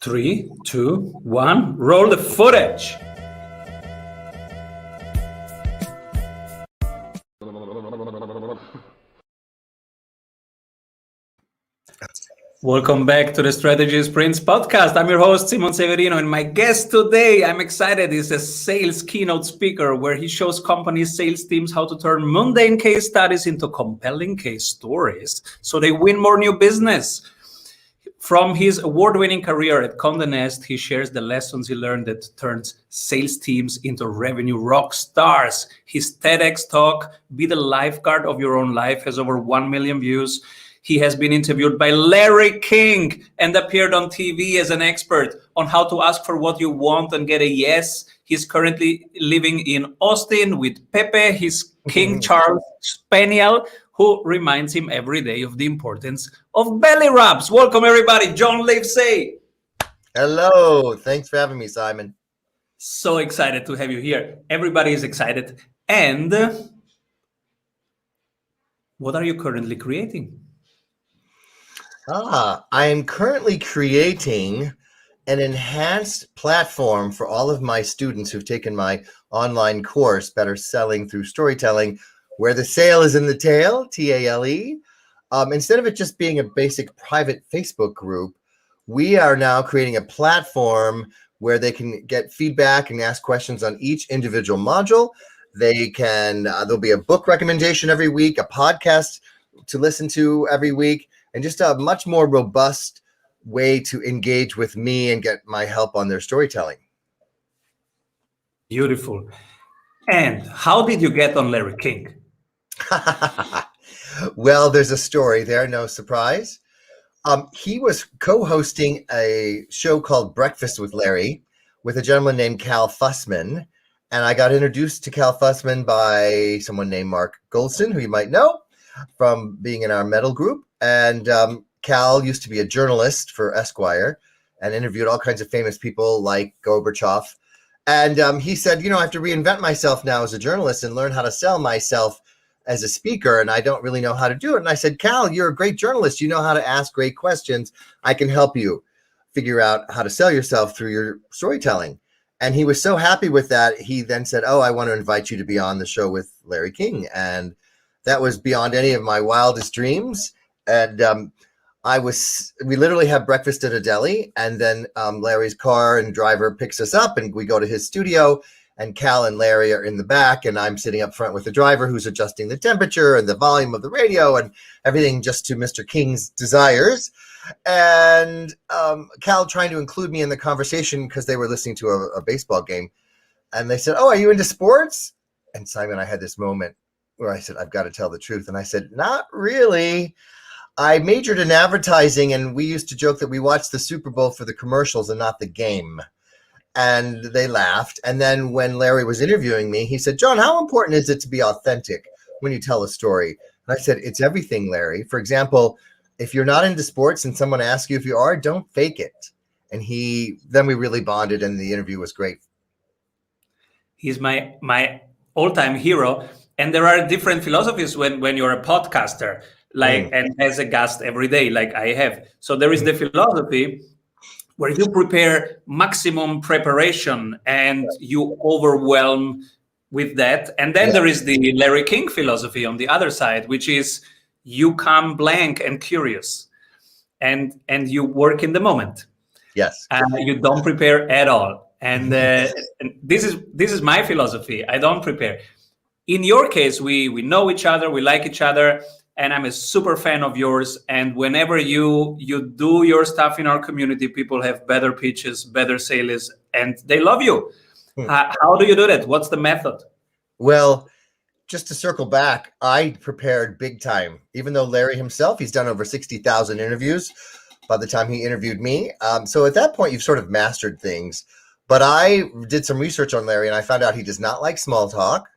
3, 2, 1, roll the footage. Welcome back to the Strategy Sprints podcast. I'm your host, Simon Severino, and my guest today, I'm excited, is a sales keynote speaker where he shows companies, sales teams how to turn mundane case studies into compelling case stories so they win more new business. From his award-winning career at Condé Nast, he shares the lessons he learned that turns sales teams into revenue rock stars. His TEDx talk, Be the Lifeguard of Your Own Life, has over 1 million views. He has been interviewed by Larry King and appeared on TV as an expert on how to ask for what you want and get a yes. He's currently living in Austin with Pepe, his King Charles Spaniel, who reminds him every day of the importance of belly rubs. Welcome, everybody. John Livesay. Hello. Thanks for having me, Simon. So excited to have you here. Everybody is excited. And what are you currently creating? I am currently creating an enhanced platform for all of my students who've taken my online course, Better Selling Through Storytelling, where the sale is in the tail, T-A-L-E. Instead of it just being a basic private Facebook group, we are now creating a platform where they can get feedback and ask questions on each individual module. They can, there'll be a book recommendation every week, a podcast to listen to every week, and just a much more robust way to engage with me and get my help on their storytelling. Beautiful. And how did you get on Larry King? Well, there's a story there, no surprise. He was co-hosting a show called Breakfast with Larry with a gentleman named Cal Fussman. And I got introduced to Cal Fussman by someone named Mark Goldson, who you might know from being in our metal group. And Cal used to be a journalist for Esquire and interviewed all kinds of famous people like Gorbachev. And he said, I have to reinvent myself now as a journalist and learn how to sell myself as a speaker. And I don't really know how to do it. And I said, Cal, you're a great journalist. You know how to ask great questions. I can help you figure out how to sell yourself through your storytelling. And he was so happy with that. He then said, I want to invite you to be on the show with Larry King. And that was beyond any of my wildest dreams. And we literally have breakfast at a deli, and then Larry's car and driver picks us up and we go to his studio, and Cal and Larry are in the back, and I'm sitting up front with the driver who's adjusting the temperature and the volume of the radio and everything just to Mr. King's desires. And Cal trying to include me in the conversation because they were listening to a baseball game. And they said, are you into sports? And Simon, I had this moment where I said, I've got to tell the truth. And I said, not really. I majored in advertising, and we used to joke that we watched the Super Bowl for the commercials and not the game. And they laughed. And then when Larry was interviewing me, he said, John, how important is it to be authentic when you tell a story? And I said, it's everything, Larry. For example, if you're not into sports and someone asks you if you are, don't fake it. And then we really bonded, and the interview was great. He's my all-time hero. And there are different philosophies when you're a podcaster, and as a guest every day, like I have. So there is the philosophy where you prepare maximum preparation and you overwhelm with that. And then there is the Larry King philosophy on the other side, which is you come blank and curious, and you work in the moment. Yes. You don't prepare at all. And this is my philosophy. I don't prepare. In your case, we know each other, we like each other, and I'm a super fan of yours. And whenever you do your stuff in our community, people have better pitches, better sales, and they love you. How do you do that? What's the method? Well, just to circle back, I prepared big time. Even though Larry himself, he's done over 60,000 interviews by the time he interviewed me. So at that point, you've sort of mastered things. But I did some research on Larry, and I found out he does not like small talk.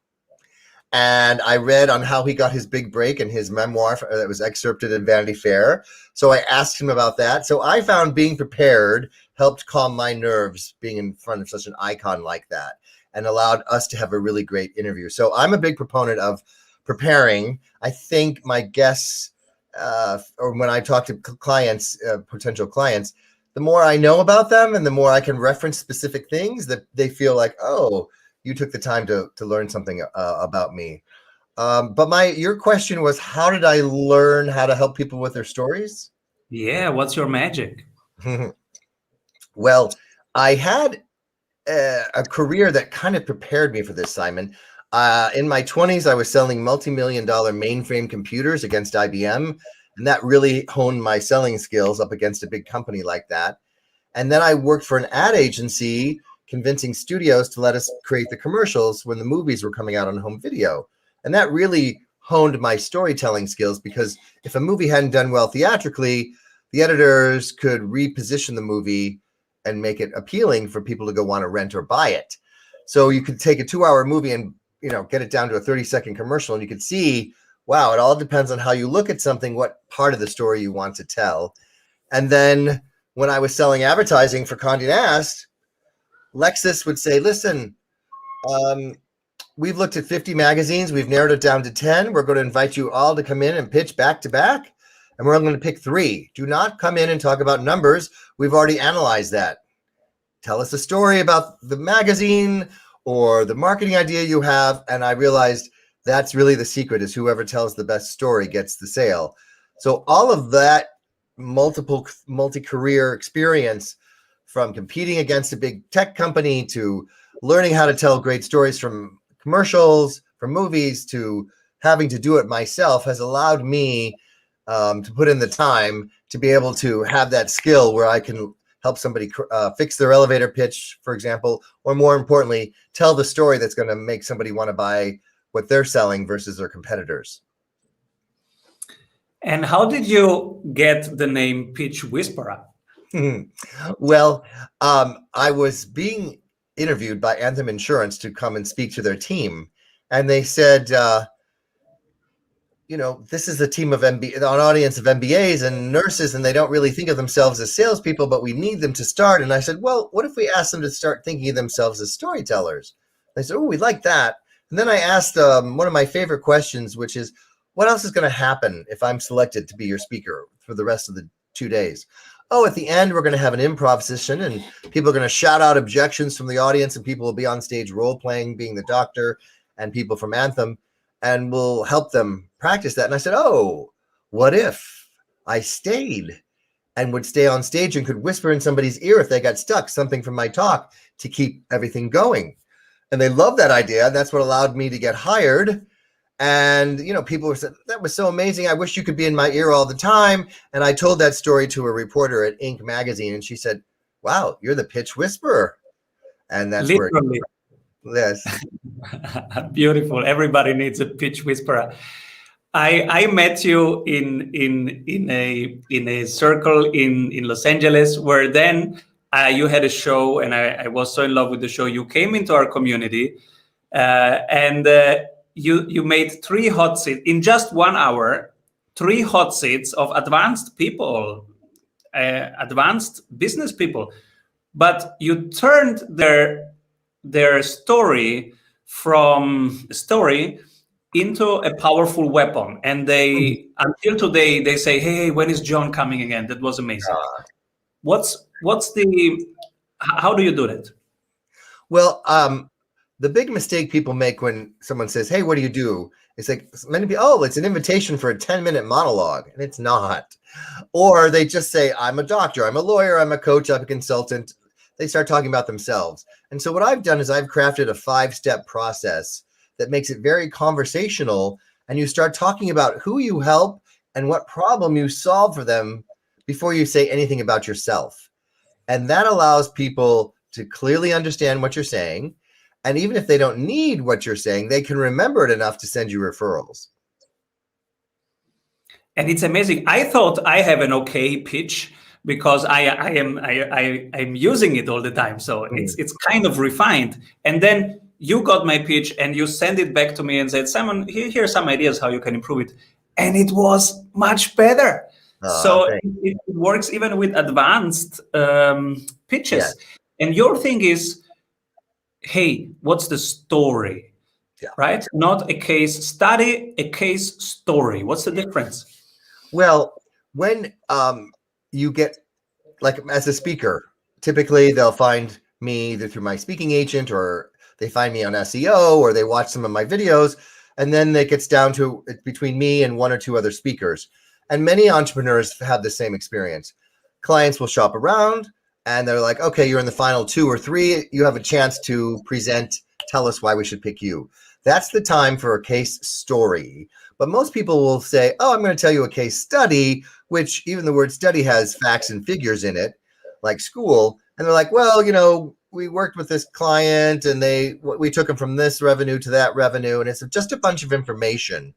And I read on how he got his big break in his memoir that was excerpted in Vanity Fair. So I asked him about that. So I found being prepared helped calm my nerves, being in front of such an icon like that, and allowed us to have a really great interview. So I'm a big proponent of preparing. I think my guests, or when I talk to clients, potential clients, the more I know about them and the more I can reference specific things, that they feel like, oh, you took the time to learn something about me. But your question was, how did I learn how to help people with their stories? Yeah, what's your magic? Well, I had a career that kind of prepared me for this, Simon. In my 20s, I was selling multi-million-dollar mainframe computers against IBM, and that really honed my selling skills up against a big company like that. And then I worked for an ad agency, convincing studios to let us create the commercials when the movies were coming out on home video. And that really honed my storytelling skills, because if a movie hadn't done well theatrically, the editors could reposition the movie and make it appealing for people to go want to rent or buy it. So you could take a 2-hour movie and, get it down to a 30-second commercial, and you could see, wow, it all depends on how you look at something, what part of the story you want to tell. And then when I was selling advertising for Condé Nast, Lexus would say, listen, we've looked at 50 magazines. We've narrowed it down to 10. We're going to invite you all to come in and pitch back to back. And we're going to pick 3. Do not come in and talk about numbers. We've already analyzed that. Tell us a story about the magazine or the marketing idea you have. And I realized that's really the secret, is whoever tells the best story gets the sale. So all of that multi-career experience, from competing against a big tech company to learning how to tell great stories from commercials, from movies, to having to do it myself, has allowed me to put in the time to be able to have that skill where I can help somebody fix their elevator pitch, for example, or more importantly, tell the story that's going to make somebody want to buy what they're selling versus their competitors. And how did you get the name Pitch Whisperer? Well, I was being interviewed by Anthem Insurance to come and speak to their team. And they said, this is a team of an audience of MBAs and nurses, and they don't really think of themselves as salespeople, but we need them to start. And I said, well, what if we ask them to start thinking of themselves as storytellers? They said, oh, we like that. And then I asked one of my favorite questions, which is, what else is going to happen if I'm selected to be your speaker for the rest of the 2 days? Oh, at the end, we're going to have an improv session, and people are going to shout out objections from the audience, and people will be on stage role-playing, being the doctor, and people from Anthem, and we'll help them practice that. And I said, oh, what if I stayed and would stay on stage and could whisper in somebody's ear if they got stuck, something from my talk to keep everything going? And they loved that idea, and that's what allowed me to get hired. And, people said, that was so amazing. I wish you could be in my ear all the time. And I told that story to a reporter at Inc. magazine, and she said, wow, you're the pitch whisperer. And that's literally where, yes. Beautiful. Everybody needs a pitch whisperer. I met you in a circle in Los Angeles, where then you had a show, and I was so in love with the show. You came into our community, and you made 3 hot seats in just 1 hour. 3 hot seats of advanced people, advanced business people, but you turned their story from a story into a powerful weapon. And they, until today, they say, hey, when is John coming again? That was amazing. How do you do that? Well, the big mistake people make when someone says, hey, what do you do? It's like, many people, oh, it's an invitation for a 10-minute monologue. And it's not. Or they just say, I'm a doctor, I'm a lawyer, I'm a coach, I'm a consultant. They start talking about themselves. And so what I've done is I've crafted a 5-step process that makes it very conversational. And you start talking about who you help and what problem you solve for them before you say anything about yourself. And that allows people to clearly understand what you're saying. And even if they don't need what you're saying, they can remember it enough to send you referrals. And it's amazing. I thought I have an okay pitch because I'm using it all the time. So it's kind of refined. And then you got my pitch and you send it back to me and said, Simon, here are some ideas how you can improve it. And it was much better. So it works even with advanced pitches. Yes. And your thing is, hey, what's the story? Yeah. Right? Not a case study, a case story. What's the difference? Well, when you get like as a speaker, typically they'll find me either through my speaking agent, or they find me on SEO, or they watch some of my videos. And then it gets down to between me and one or two other speakers. And many entrepreneurs have the same experience. Clients will shop around and they're like, okay, you're in the final 2 or 3. You have a chance to present. Tell us why we should pick you. That's the time for a case story. But most people will say, oh, I'm going to tell you a case study, which even the word study has facts and figures in it, like school. And they're like, well, we worked with this client and we took them from this revenue to that revenue. And it's just a bunch of information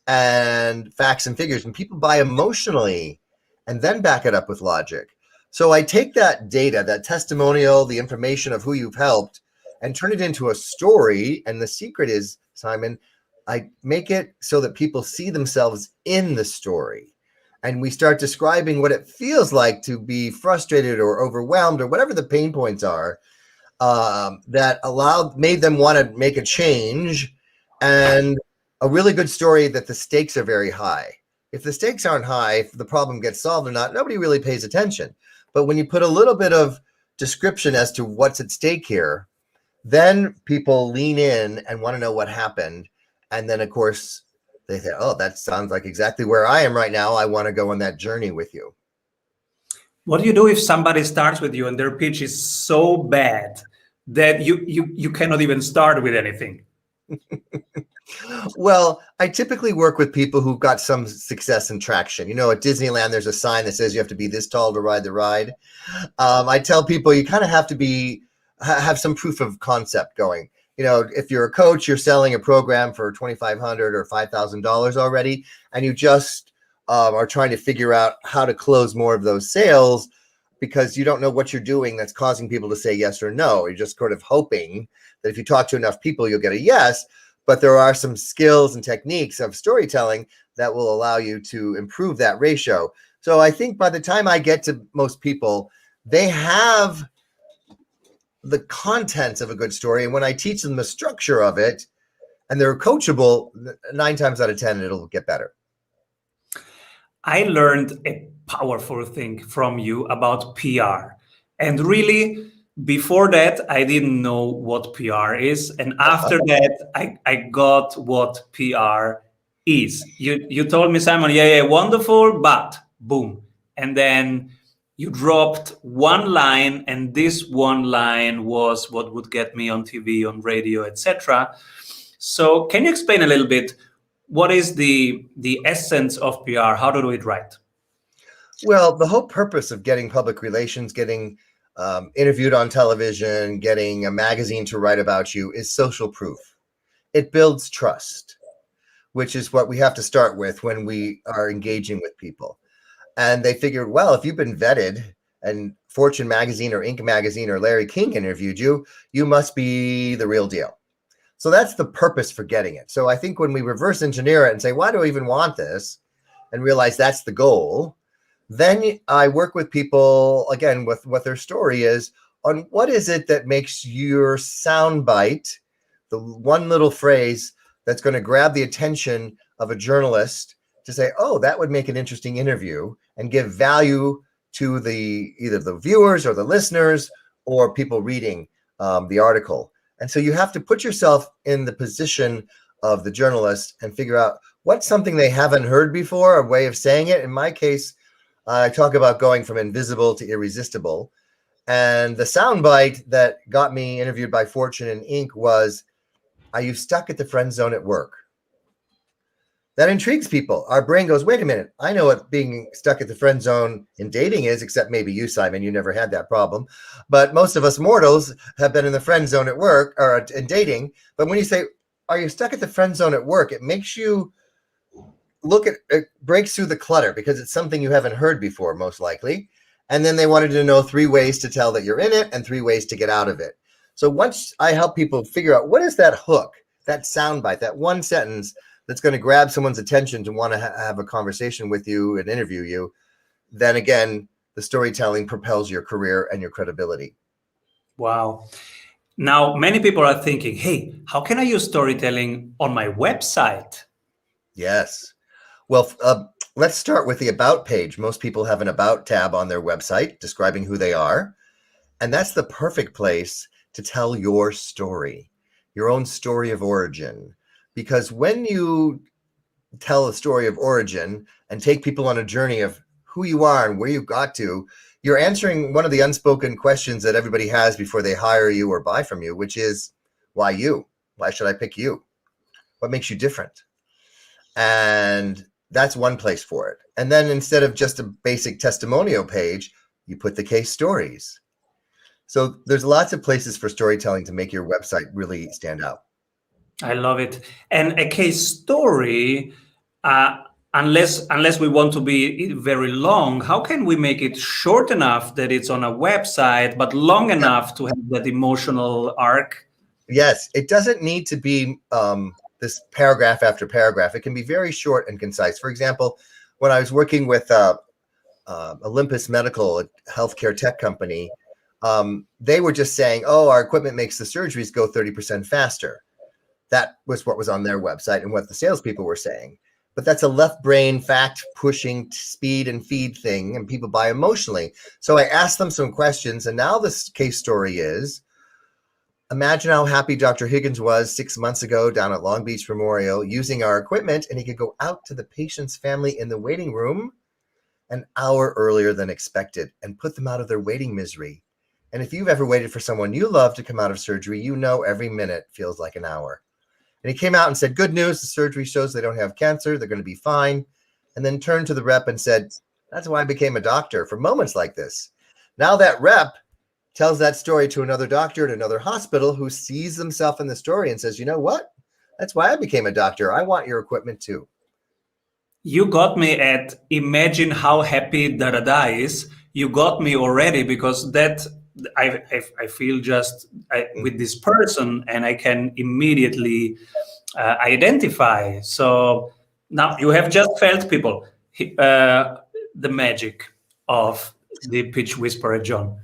and facts and figures. And people buy emotionally and then back it up with logic. So I take that data, that testimonial, the information of who you've helped, and turn it into a story. And the secret is, Simon, I make it so that people see themselves in the story. And we start describing what it feels like to be frustrated or overwhelmed or whatever the pain points are that made them want to make a change. And a really good story that the stakes are very high. If the stakes aren't high, if the problem gets solved or not, nobody really pays attention. But when you put a little bit of description as to what's at stake here, then people lean in and want to know what happened. And then, of course, they say, oh, that sounds like exactly where I am right now. I want to go on that journey with you. What do you do if somebody starts with you and their pitch is so bad that you cannot even start with anything? Well, I typically work with people who've got some success and traction. At Disneyland, there's a sign that says you have to be this tall to ride the ride. I tell people you kind of have to have some proof of concept going. If you're a coach, you're selling a program for $2,500 or $5,000 already, and you just are trying to figure out how to close more of those sales because you don't know what you're doing that's causing people to say yes or no. You're just sort of hoping that if you talk to enough people, you'll get a yes. But there are some skills and techniques of storytelling that will allow you to improve that ratio. So I think by the time I get to most people, they have the contents of a good story. And when I teach them the structure of it and they're coachable, 9 times out of 10, it'll get better. I learned a powerful thing from you about PR. And really, before that, I didn't know what PR is. And after that, I got what PR is. You told me, Simon, yeah, wonderful, but boom. And then you dropped one line, and this one line was what would get me on TV, on radio, etc. So can you explain a little bit what is the essence of PR? How to do it right? Well, the whole purpose of getting public relations, getting interviewed on television, getting a magazine to write about you is social proof. It builds trust, which is what we have to start with when we are engaging with people. And they figured, well, if you've been vetted and Fortune magazine or Inc. magazine or Larry King interviewed you, you must be the real deal. So that's the purpose for getting it. So I think when we reverse engineer it and say, why do I even want this? And realize that's the goal. Then I work with people, again, with what their story is on what is it that makes your soundbite, the one little phrase that's going to grab the attention of a journalist to say, oh, that would make an interesting interview and give value to either the viewers or the listeners or people reading the article. And so you have to put yourself in the position of the journalist and figure out what's something they haven't heard before, a way of saying it. In my case, I talk about going from invisible to irresistible. And the soundbite that got me interviewed by Fortune and Inc. was, are you stuck at the friend zone at work? That intrigues people. Our brain goes, wait a minute, I know what being stuck at the friend zone in dating is, except maybe you, Simon, you never had that problem. But most of us mortals have been in the friend zone at work or in dating. But when you say, are you stuck at the friend zone at work? It makes you it breaks through the clutter because it's something you haven't heard before, most likely. And then they wanted to know 3 ways to tell that you're in it and 3 ways to get out of it. So once I help people figure out what is that hook, that soundbite, that one sentence that's going to grab someone's attention to want to have a conversation with you and interview you, then again, the storytelling propels your career and your credibility. Wow. Now, many people are thinking, hey, how can I use storytelling on my website? Yes. Well, let's start with the About page. Most people have an About tab on their website describing who they are. And that's the perfect place to tell your story, your own story of origin. Because when you tell a story of origin and take people on a journey of who you are and where you got to, you're answering one of the unspoken questions that everybody has before they hire you or buy from you, which is, why you? Why should I pick you? What makes you different? And that's one place for it. And then instead of just a basic testimonial page, you put the case stories. So there's lots of places for storytelling to make your website really stand out. I love it. And a case story, unless we want to be very long, how can we make it short enough that it's on a website, but long enough to have that emotional arc? Yes, it doesn't need to be this paragraph after paragraph. It can be very short and concise. For example, when I was working with Olympus Medical, a healthcare tech company, they were just saying, oh, our equipment makes the surgeries go 30% faster. That was what was on their website and what the salespeople were saying. But that's a left brain fact pushing speed and feed thing, and people buy emotionally. So I asked them some questions, and now this case story is, imagine how happy Dr. Higgins was 6 months ago down at Long Beach Memorial using our equipment, and he could go out to the patient's family in the waiting room an hour earlier than expected and put them out of their waiting misery. And if you've ever waited for someone you love to come out of surgery, you know every minute feels like an hour. And he came out and said, good news, the surgery shows they don't have cancer, they're going to be fine. And then turned to the rep and said, that's why I became a doctor, for moments like this. Now that rep tells that story to another doctor at another hospital who sees themselves in the story and says, you know what? That's why I became a doctor. I want your equipment too. You got me at imagine how happy da-da-da is. You got me already, because that I feel just with this person, and I can immediately identify. So now you have just felt, people, the magic of the pitch whisperer, John.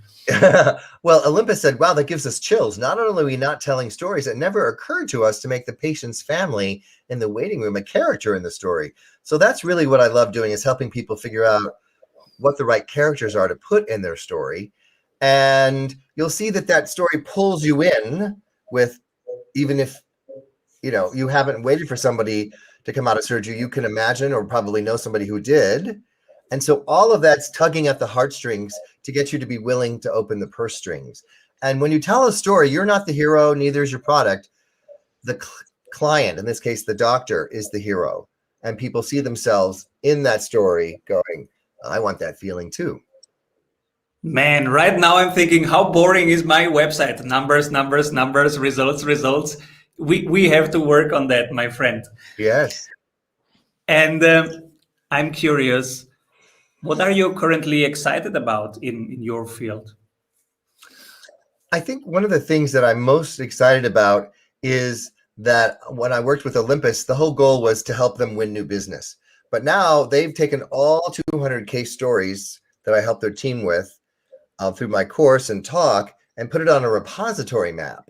Well, Olympus said, wow, that gives us chills. Not only are we not telling stories, it never occurred to us to make the patient's family in the waiting room a character in the story. So that's really what I love doing, is helping people figure out what the right characters are to put in their story. And you'll see that that story pulls you in with, even if, you know, you haven't waited for somebody to come out of surgery, you can imagine or probably know somebody who did. And so all of that's tugging at the heartstrings to get you to be willing to open the purse strings. And when you tell a story, you're not the hero, neither is your product. The client, in this case, the doctor, is the hero. And people see themselves in that story going, I want that feeling too. Man, right now I'm thinking, how boring is my website? Numbers, numbers, numbers, results, results. We have to work on that, my friend. Yes. And I'm curious, what are you currently excited about in your field? I think one of the things that I'm most excited about is that when I worked with Olympus, the whole goal was to help them win new business. But now they've taken all 200 case stories that I helped their team with through my course and talk and put it on a repository map.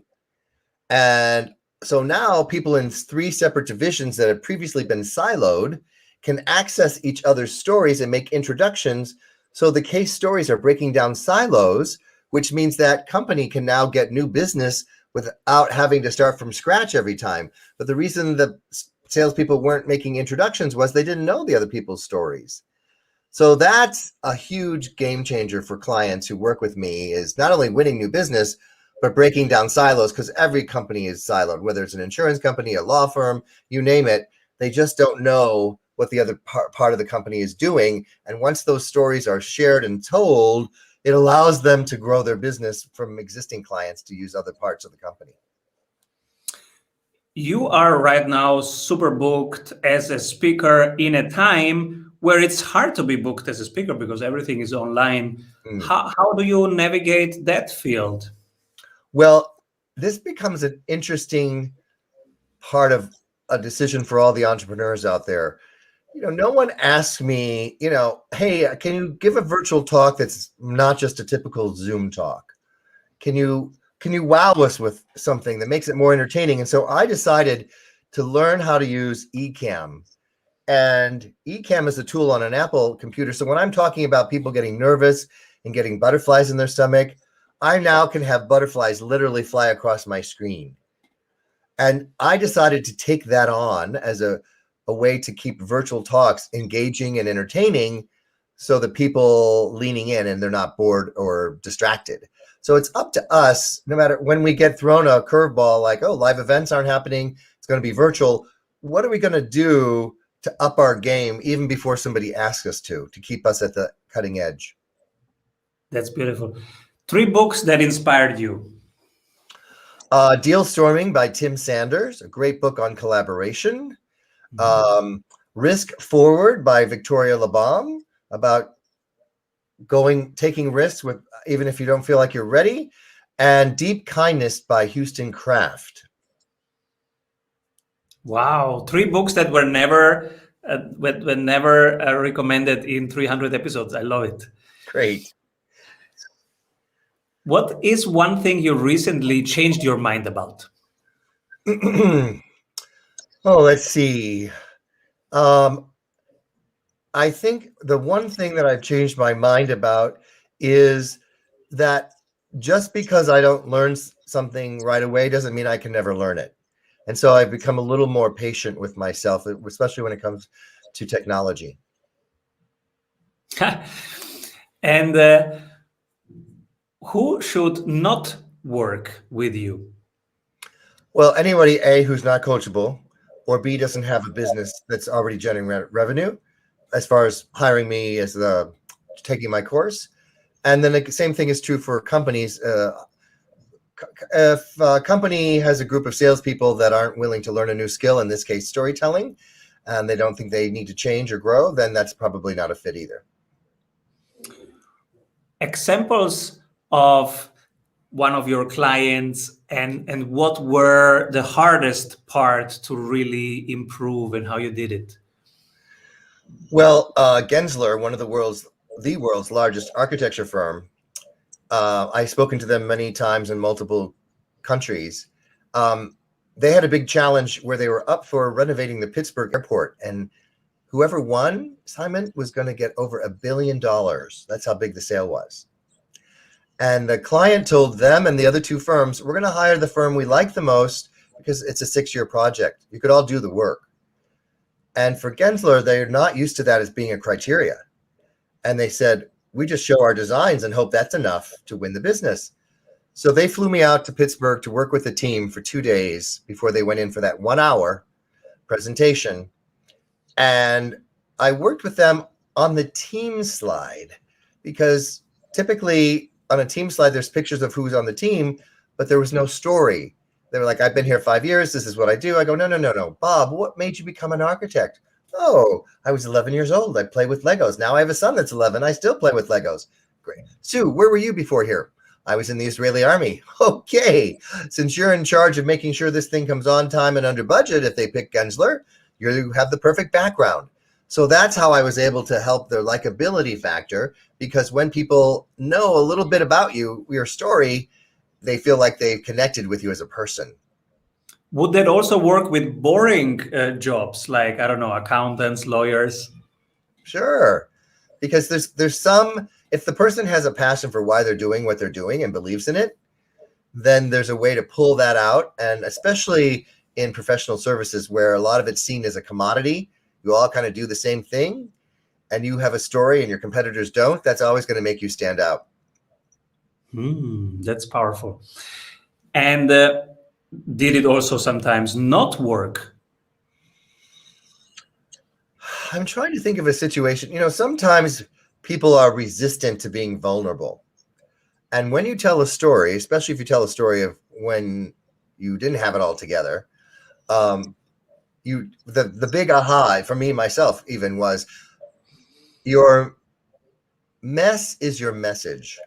And so now people in 3 separate divisions that have previously been siloed can access each other's stories and make introductions. So the case stories are breaking down silos, which means that company can now get new business without having to start from scratch every time. But the reason the salespeople weren't making introductions was they didn't know the other people's stories. So that's a huge game changer for clients who work with me, is not only winning new business, but breaking down silos, because every company is siloed, whether it's an insurance company, a law firm, you name it. They just don't know what the other part of the company is doing. And once those stories are shared and told, it allows them to grow their business from existing clients to use other parts of the company. You are right now super booked as a speaker in a time where it's hard to be booked as a speaker because everything is online. How do you navigate that field? Well, this becomes an interesting part of a decision for all the entrepreneurs out there. You know, no one asks me, you know, hey, can you give a virtual talk that's not just a typical Zoom talk? Can you wow us with something that makes it more entertaining? And so I decided to learn how to use eCam And Ecamm is a tool on an Apple computer. So when I'm talking about people getting nervous and getting butterflies in their stomach, I now can have butterflies literally fly across my screen. And I decided to take that on as a way to keep virtual talks engaging and entertaining, so that people leaning in and they're not bored or distracted. So it's up to us, no matter when we get thrown a curveball like, oh, live events aren't happening, it's going to be virtual. What are we going to do to up our game even before somebody asks us to keep us at the cutting edge? That's beautiful. 3 books that inspired you. Deal Storming by Tim Sanders, a great book on collaboration. Risk Forward by Victoria Labalme, about taking risks with even if you don't feel like you're ready. And Deep Kindness by Houston Kraft. Wow, 3 books that were never recommended in 300 episodes. I love it. Great. What is one thing you recently changed your mind about? Oh, let's see. I think the one thing that I've changed my mind about is that just because I don't learn something right away doesn't mean I can never learn it. And so I've become a little more patient with myself, especially when it comes to technology. And who should not work with you? Well, anybody, A, who's not coachable, or B, doesn't have a business that's already generating revenue, as far as hiring me as taking my course. And then the same thing is true for companies. If a company has a group of salespeople that aren't willing to learn a new skill, in this case, storytelling, and they don't think they need to change or grow, then that's probably not a fit either. Examples of one of your clients and what were the hardest part to really improve and how you did it? Well, Gensler, one of the world's largest architecture firm, I've spoken to them many times in multiple countries. They had a big challenge where they were up for renovating the Pittsburgh airport, and whoever won, Simon, was going to get over $1 billion. That's how big the sale was. And the client told them and the other 2 firms, we're going to hire the firm we like the most because it's a 6-year project. You could all do the work. And for Gensler, they're not used to that as being a criteria. And they said, we just show our designs and hope that's enough to win the business. So they flew me out to Pittsburgh to work with the team for 2 days before they went in for that 1-hour presentation. And I worked with them on the team slide, because typically on a team slide, there's pictures of who's on the team, but there was no story. They were like, I've been here 5 years. This is what I do. I go, no. Bob, what made you become an architect? Oh, I was 11 years old. I play with Legos. Now I have a son that's 11. I still play with Legos. Great. Sue, where were you before here? I was in the Israeli army. Okay. Since you're in charge of making sure this thing comes on time and under budget, if they pick Gensler, you have the perfect background. So that's how I was able to help their likability factor, because when people know a little bit about you, your story, they feel like they've connected with you as a person. Would that also work with boring jobs, like, I don't know, accountants, lawyers? Sure. Because there's some, if the person has a passion for why they're doing what they're doing and believes in it, then there's a way to pull that out. And especially in professional services, where a lot of it's seen as a commodity, you all kind of do the same thing, and you have a story and your competitors don't, that's always going to make you stand out. That's powerful. And did it also sometimes not work? I'm trying to think of a situation. Sometimes people are resistant to being vulnerable. And when you tell a story, especially if you tell a story of when you didn't have it all together, the big aha for me, myself even, was your mess is your message.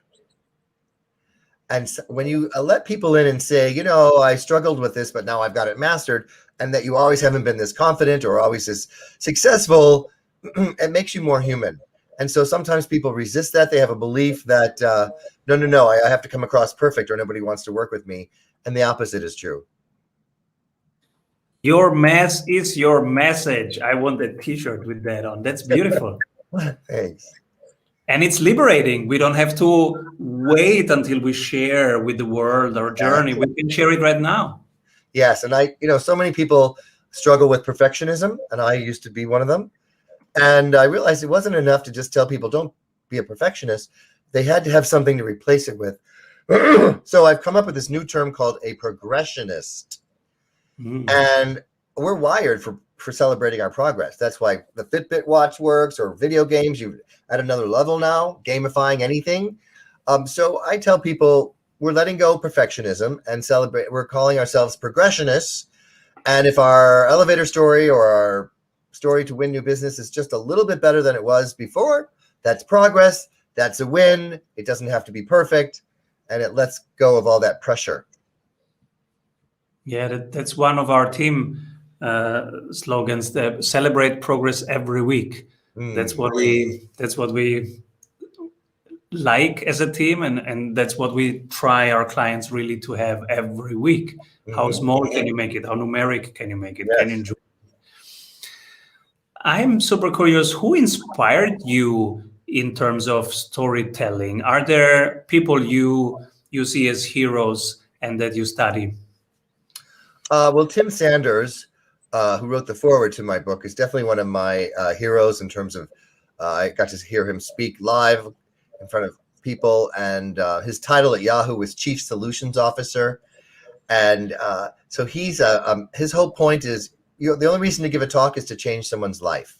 And when you let people in and say, I struggled with this, but now I've got it mastered, and that you always haven't been this confident or always this successful, it makes you more human. And so sometimes people resist that. They have a belief that, no, I have to come across perfect or nobody wants to work with me. And the opposite is true. Your mess is your message. I want a t-shirt with that on. That's beautiful. Thanks. And it's liberating. We don't have to wait until we share with the world our journey. We can share it right now. Yes. And so many people struggle with perfectionism, and I used to be one of them. And I realized it wasn't enough to just tell people, don't be a perfectionist. They had to have something to replace it with. So I've come up with this new term called a progressionist. And we're wired for celebrating our progress. That's why the Fitbit watch works, or video games. You're at another level now, gamifying anything. So I tell people we're letting go of perfectionism and celebrate. We're calling ourselves progressionists. And if our elevator story or our story to win new business is just a little bit better than it was before, that's progress. That's a win. It doesn't have to be perfect. And it lets go of all that pressure. Yeah, that's one of our team slogans. That celebrate progress every week. That's what we like as a team, and that's what we try our clients really to have every week. How small can you make it? How numeric can you make it? Yes. Can you enjoy it? I'm super curious, who inspired you in terms of storytelling? Are there people you see as heroes and that you study? Well, Tim Sanders, who wrote the foreword to my book, is definitely one of my heroes in terms of I got to hear him speak live in front of people, and his title at Yahoo was Chief Solutions Officer. And so he's his whole point is, the only reason to give a talk is to change someone's life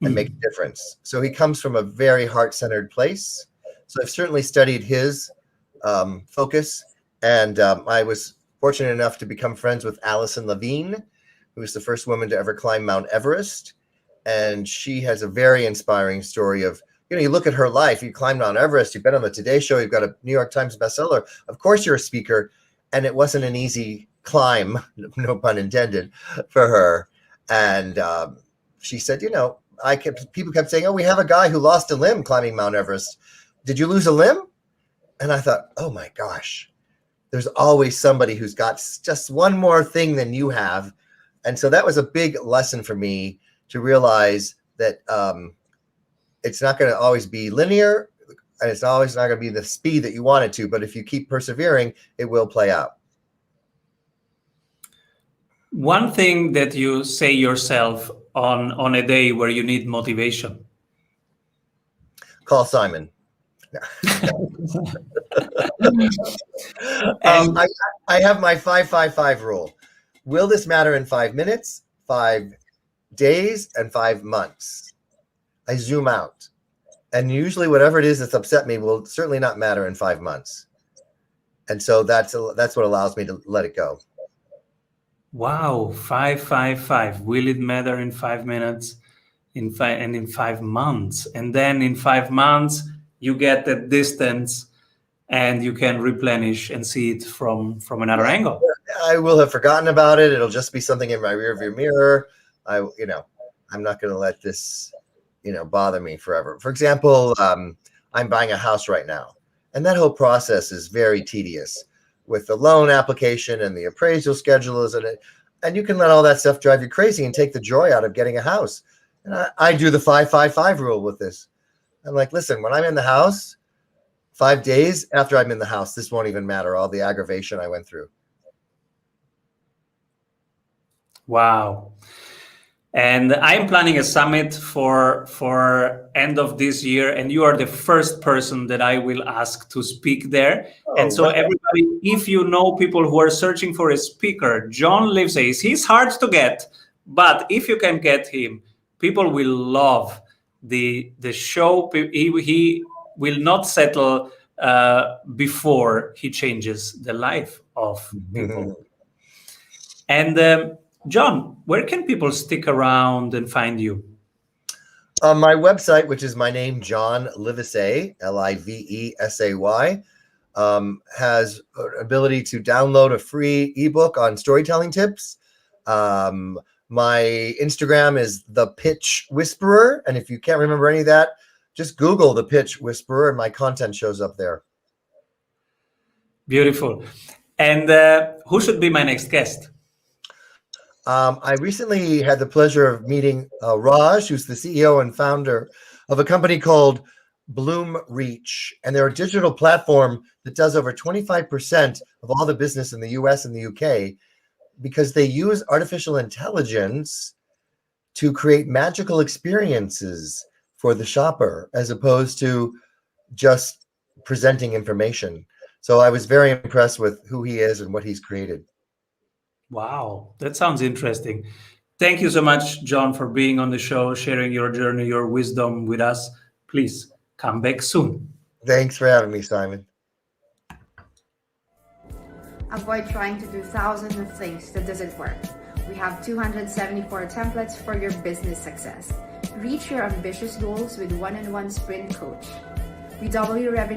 and make a difference. So he comes from a very heart-centered place. So I've certainly studied his focus, and I was fortunate enough to become friends with Allison Levine, who was the first woman to ever climb Mount Everest. And she has a very inspiring story of, you look at her life, you climbed Mount Everest, you've been on the Today Show, you've got a New York Times bestseller. Of course you're a speaker. And it wasn't an easy climb, no pun intended, for her. And she said, people kept saying, oh, we have a guy who lost a limb climbing Mount Everest. Did you lose a limb? And I thought, oh my gosh, there's always somebody who's got just one more thing than you have. And so that was a big lesson for me to realize that it's not going to always be linear, and it's always not going to be the speed that you want it to. But if you keep persevering, it will play out. One thing that you say yourself on a day where you need motivation. Call Simon. I have my 5-5-5 rule. Will this matter in 5 minutes, 5 days, and 5 months? I zoom out. And usually whatever it is that's upset me will certainly not matter in 5 months. And so that's what allows me to let it go. Wow, 5-5-5. Will it matter in 5 minutes, in 5 months? And then in 5 months, you get that distance and you can replenish and see it from another angle. I will have forgotten about it. It'll just be something in my rearview mirror. I'm not going to let this, bother me forever. For example, I'm buying a house right now, and that whole process is very tedious with the loan application and the appraisal schedules and you can let all that stuff drive you crazy and take the joy out of getting a house. And I do the 5-5-5 rule with this. I'm like, listen, when I'm in the house, 5 days after I'm in the house, this won't even matter, all the aggravation I went through. Wow. And I'm planning a summit for end of this year, and you are the first person that I will ask to speak there. And so everybody, if you know people who are searching for a speaker, John Livesay, he's hard to get, but if you can get him, people will love the show. He will not settle before he changes the life of people. And John, where can people stick around and find you? On my website, which is my name, John Livesay, Livesay, has an ability to download a free ebook on storytelling tips. My Instagram is The Pitch Whisperer. And if you can't remember any of that, just Google The Pitch Whisperer and my content shows up there. Beautiful. And who should be my next guest? I recently had the pleasure of meeting Raj, who's the CEO and founder of a company called Bloom Reach. And they're a digital platform that does over 25% of all the business in the US and the UK because they use artificial intelligence to create magical experiences for the shopper as opposed to just presenting information. So I was very impressed with who he is and what he's created. Wow, that sounds interesting. Thank you so much, John, for being on the show, sharing your journey, your wisdom with us. Please come back soon. Thanks for having me, Simon. Avoid trying to do thousands of things that doesn't work. We have 274 templates for your business success. Reach your ambitious goals with one-on-one sprint coach. We double your revenue